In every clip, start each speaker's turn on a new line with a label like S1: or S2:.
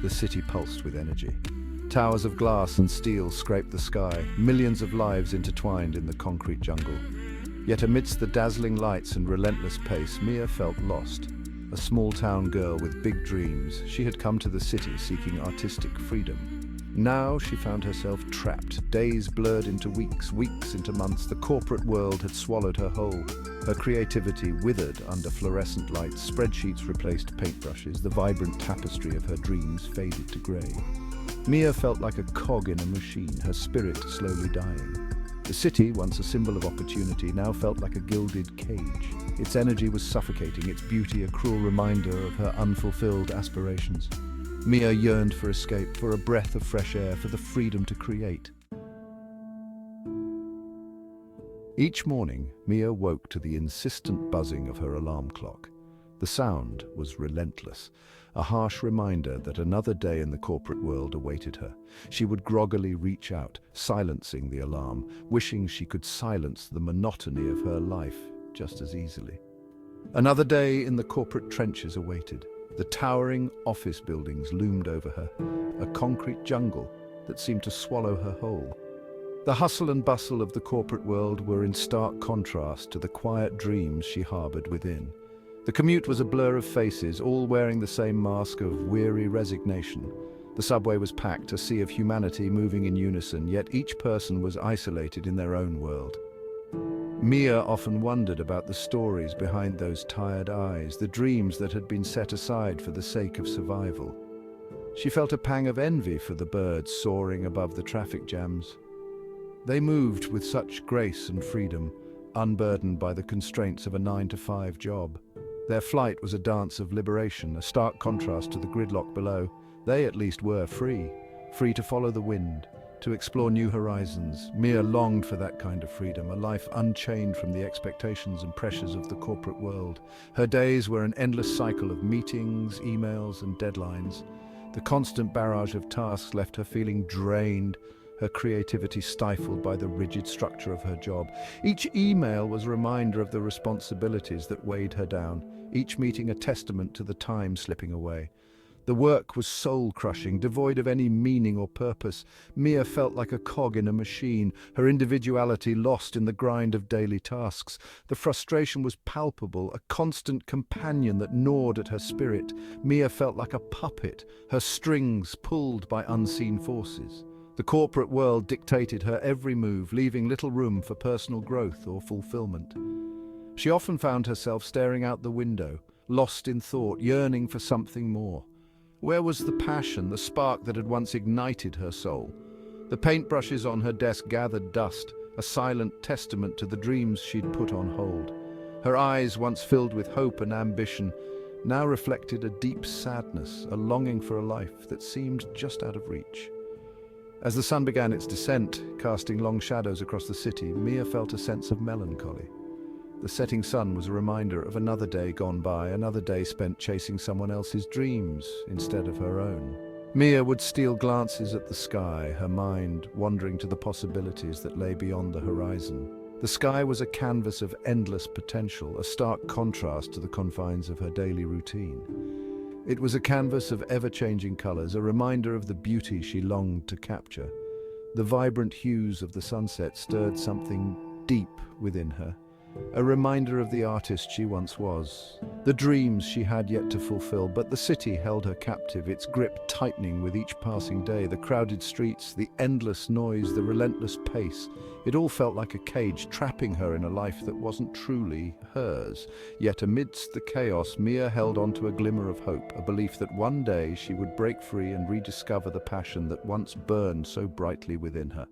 S1: The city pulsed with energy. Towers of glass and steel scraped the sky, millions of lives intertwined in the concrete jungle. Yet amidst the dazzling lights and relentless pace, Mia felt lost. A small-town girl with big dreams, she had come to the city seeking artistic freedom. Now she found herself trapped, days blurred into weeks, weeks into months. The corporate world had swallowed her whole. Her creativity withered under fluorescent lights, spreadsheets replaced paintbrushes, the vibrant tapestry of her dreams faded to grey. Mia felt like a cog in a machine, her spirit slowly dying. The city, once a symbol of opportunity, now felt like a gilded cage. Its energy was suffocating, its beauty a cruel reminder of her unfulfilled aspirations. Mia yearned for escape, for a breath of fresh air, for the freedom to create. Each morning, Mia woke to the insistent buzzing of her alarm clock. The sound was relentless, a harsh reminder that another day in the corporate world awaited her. She would groggily reach out, silencing the alarm, wishing she could silence the monotony of her life just as easily. Another day in the corporate trenches awaited. The towering office buildings loomed over her, a concrete jungle that seemed to swallow her whole. The hustle and bustle of the corporate world were in stark contrast to the quiet dreams she harbored within. The commute was a blur of faces, all wearing the same mask of weary resignation. The subway was packed, a sea of humanity moving in unison, yet each person was isolated in their own world. Mia often wondered about the stories behind those tired eyes, the dreams that had been set aside for the sake of survival. She felt a pang of envy for the birds soaring above the traffic jams. They moved with such grace and freedom, unburdened by the constraints of a 9-to-5 job. Their flight was a dance of liberation, a stark contrast to the gridlock below. They at least were free, free to follow the wind, to explore new horizons. Mia longed for that kind of freedom, a life unchained from the expectations and pressures of the corporate world. Her days were an endless cycle of meetings, emails, and deadlines. The constant barrage of tasks left her feeling drained, her creativity stifled by the rigid structure of her job. Each email was a reminder of the responsibilities that weighed her down, each meeting a testament to the time slipping away. The work was soul-crushing, devoid of any meaning or purpose. Mia felt like a cog in a machine, her individuality lost in the grind of daily tasks. The frustration was palpable, a constant companion that gnawed at her spirit. Mia felt like a puppet, her strings pulled by unseen forces. The corporate world dictated her every move, leaving little room for personal growth or fulfillment. She often found herself staring out the window, lost in thought, yearning for something more. Where was the passion, the spark that had once ignited her soul? The paintbrushes on her desk gathered dust, a silent testament to the dreams she'd put on hold. Her eyes, once filled with hope and ambition, now reflected a deep sadness, a longing for a life that seemed just out of reach. As the sun began its descent, casting long shadows across the city, Mia felt a sense of melancholy. The setting sun was a reminder of another day gone by, another day spent chasing someone else's dreams instead of her own. Mia would steal glances at the sky, her mind wandering to the possibilities that lay beyond the horizon. The sky was a canvas of endless potential, a stark contrast to the confines of her daily routine. It was a canvas of ever-changing colors, a reminder of the beauty she longed to capture. The vibrant hues of the sunset stirred something deep within her, a reminder of the artist she once was, the dreams she had yet to fulfill. But the city held her captive, its grip tightening with each passing day. The crowded streets, the endless noise, the relentless pace. It all felt like a cage, trapping her in a life that wasn't truly hers. Yet amidst the chaos, Mia held on to a glimmer of hope, a belief that one day she would break free and rediscover the passion that once burned so brightly within her.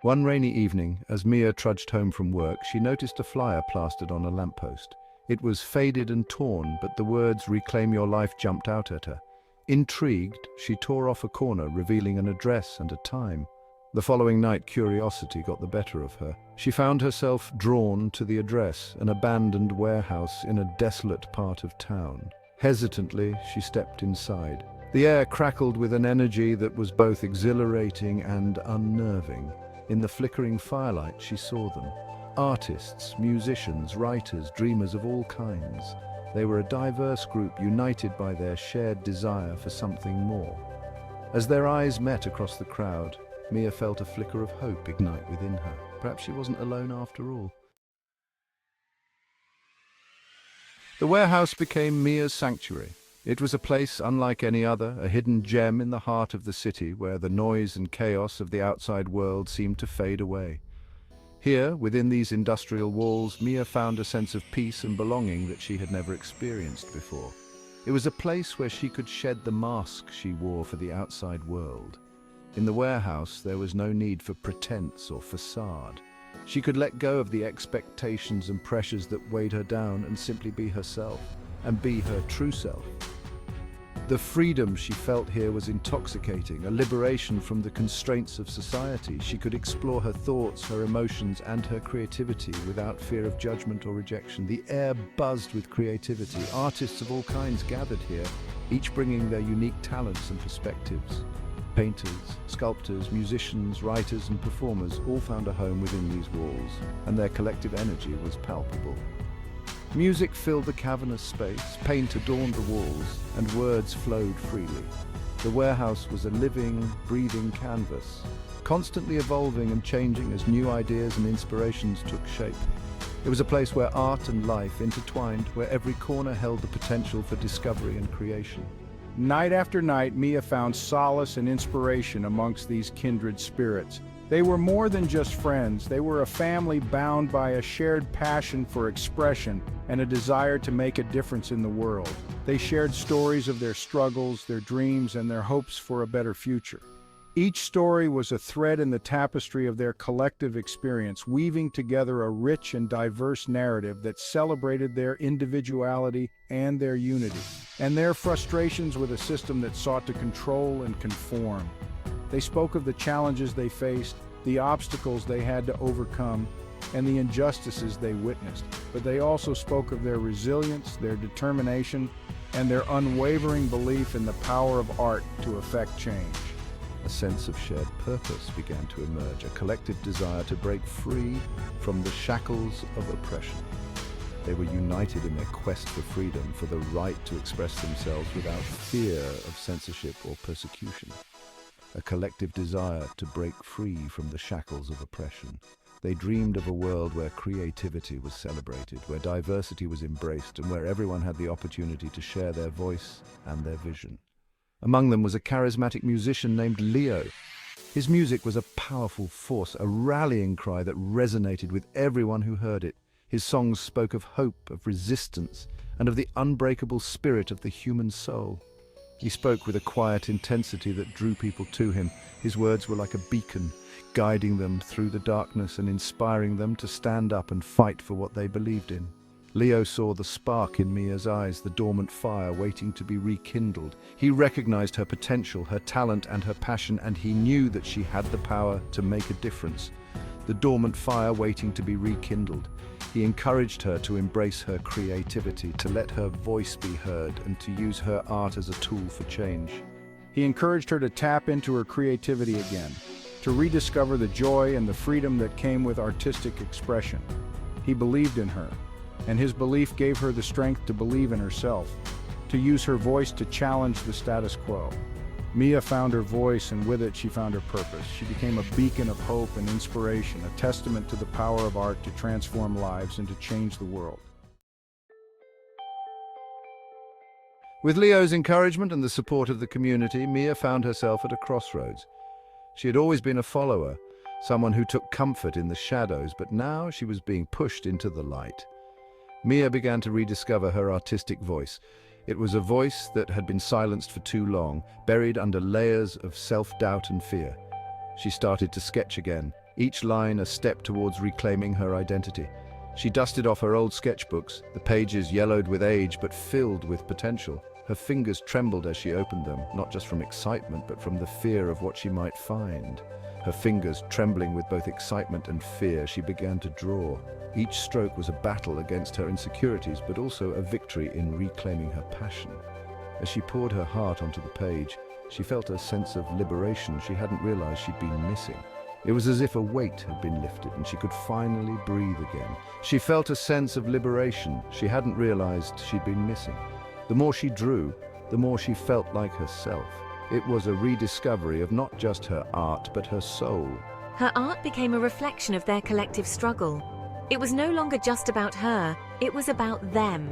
S1: One rainy evening, as Mia trudged home from work, she noticed a flyer plastered on a lamppost. It was faded and torn, but the words "Reclaim Your Life" jumped out at her. Intrigued, she tore off a corner, revealing an address and a time. The following night, curiosity got the better of her. She found herself drawn to the address, an abandoned warehouse in a desolate part of town. Hesitantly, she stepped inside. The air crackled with an energy that was both exhilarating and unnerving. In the flickering firelight, she saw them. Artists, musicians, writers, dreamers of all kinds. They were a diverse group united by their shared desire for something more. As their eyes met across the crowd, Mia felt a flicker of hope ignite within her. Perhaps she wasn't alone after all. The warehouse became Mia's sanctuary. It was a place unlike any other, a hidden gem in the heart of the city where the noise and chaos of the outside world seemed to fade away. Here, within these industrial walls, Mia found a sense of peace and belonging that she had never experienced before. It was a place where she could shed the mask she wore for the outside world. In the warehouse, there was no need for pretense or facade. She could let go of the expectations and pressures that weighed her down and simply be herself, and be her true self. The freedom she felt here was intoxicating, a liberation from the constraints of society. She could explore her thoughts, her emotions, and her creativity without fear of judgment or rejection. The air buzzed with creativity. Artists of all kinds gathered here, each bringing their unique talents and perspectives. Painters, sculptors, musicians, writers, and performers all found a home within these walls, and their collective energy was palpable. Music filled the cavernous space, paint adorned the walls, and words flowed freely. The warehouse was a living, breathing canvas, constantly evolving and changing as new ideas and inspirations took shape. It was a place where art and life intertwined, where every corner held the potential for discovery and creation.
S2: Night after night, Mia found solace and inspiration amongst these kindred spirits. They were more than just friends. They were a family bound by a shared passion for expression and a desire to make a difference in the world. They shared stories of their struggles, their dreams, and their hopes for a better future. Each story was a thread in the tapestry of their collective experience, weaving together a rich and diverse narrative that celebrated their individuality and their unity, and their frustrations with a system that sought to control and conform. They spoke of the challenges they faced, the obstacles they had to overcome, and the injustices they witnessed. But they also spoke of their resilience, their determination, and their unwavering belief in the power of art to effect change.
S1: A sense of shared purpose began to emerge, a collective desire to break free from the shackles of oppression. They were united in their quest for freedom, for the right to express themselves without fear of censorship or persecution. A collective desire to break free from the shackles of oppression. They dreamed of a world where creativity was celebrated, where diversity was embraced, and where everyone had the opportunity to share their voice and their vision. Among them was a charismatic musician named Leo. His music was a powerful force, a rallying cry that resonated with everyone who heard it. His songs spoke of hope, of resistance, and of the unbreakable spirit of the human soul. He spoke with a quiet intensity that drew people to him. His words were like a beacon, guiding them through the darkness and inspiring them to stand up and fight for what they believed in. Leo saw the spark in Mia's eyes, the dormant fire waiting to be rekindled. He recognized her potential, her talent, and her passion, and he knew that she had the power to make a difference. The dormant fire waiting to be rekindled. He encouraged her to embrace her creativity, to let her voice be heard, and to use her art as a tool for change.
S2: He encouraged her to tap into her creativity again, to rediscover the joy and the freedom that came with artistic expression. He believed in her, and his belief gave her the strength to believe in herself, to use her voice to challenge the status quo. Mia found her voice, and with it she found her purpose. She became a beacon of hope and inspiration, a testament to the power of art to transform lives and to change the world.
S1: With Leo's encouragement and the support of the community, Mia found herself at a crossroads. She had always been a follower, someone who took comfort in the shadows, but now she was being pushed into the light. Mia began to rediscover her artistic voice. It was a voice that had been silenced for too long, buried under layers of self-doubt and fear. She started to sketch again, each line a step towards reclaiming her identity. She dusted off her old sketchbooks, the pages yellowed with age but filled with potential. Her fingers trembled as she opened them, not just from excitement but from the fear of what she might find. Her fingers trembling with both excitement and fear, she began to draw. Each stroke was a battle against her insecurities, but also a victory in reclaiming her passion. As she poured her heart onto the page, she felt a sense of liberation she hadn't realized she'd been missing. It was as if a weight had been lifted and she could finally breathe again. She felt a sense of liberation she hadn't realized she'd been missing. The more she drew, the more she felt like herself. It was a rediscovery of not just her art, but her soul.
S3: Her art became a reflection of their collective struggle. It was no longer just about her, it was about them.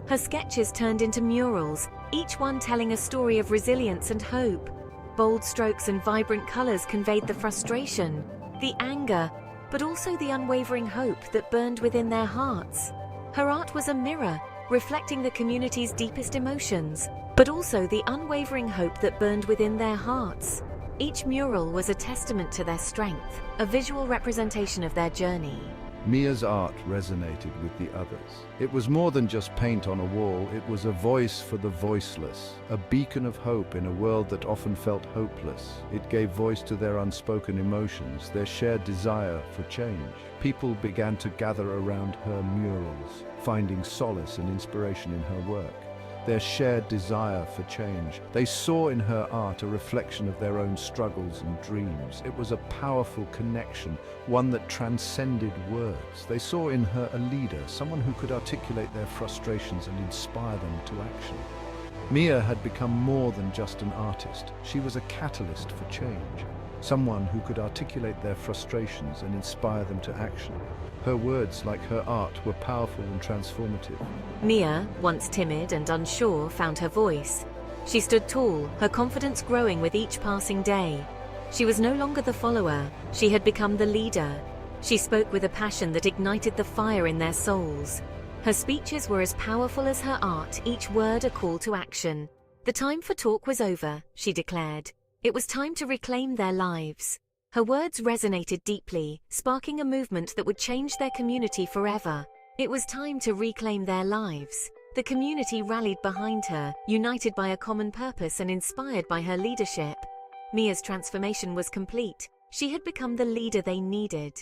S3: Her sketches turned into murals, each one telling a story of resilience and hope. Bold strokes and vibrant colors conveyed the frustration, the anger, but also the unwavering hope that burned within their hearts. Her art was a mirror, reflecting the community's deepest emotions, but also the unwavering hope that burned within their hearts. Each mural was a testament to their strength, a visual representation of their journey.
S1: Mia's art resonated with the others. It was more than just paint on a wall, it was a voice for the voiceless, a beacon of hope in a world that often felt hopeless. It gave voice to their unspoken emotions, their shared desire for change. People began to gather around her murals, finding solace and inspiration in her work. Their shared desire for change. They saw in her art a reflection of their own struggles and dreams. It was a powerful connection, one that transcended words. They saw in her a leader, someone who could articulate their frustrations and inspire them to action. Mia had become more than just an artist. She was a catalyst for change, someone who could articulate their frustrations and inspire them to action. Her words, like her art, were powerful and transformative.
S3: Mia, once timid and unsure, found her voice. She stood tall, her confidence growing with each passing day. She was no longer the follower, she had become the leader. She spoke with a passion that ignited the fire in their souls. Her speeches were as powerful as her art, each word a call to action. The time for talk was over, she declared. It was time to reclaim their lives. Her words resonated deeply, sparking a movement that would change their community forever. It was time to reclaim their lives. The community rallied behind her, united by a common purpose and inspired by her leadership. Mia's transformation was complete. She had become the leader they needed.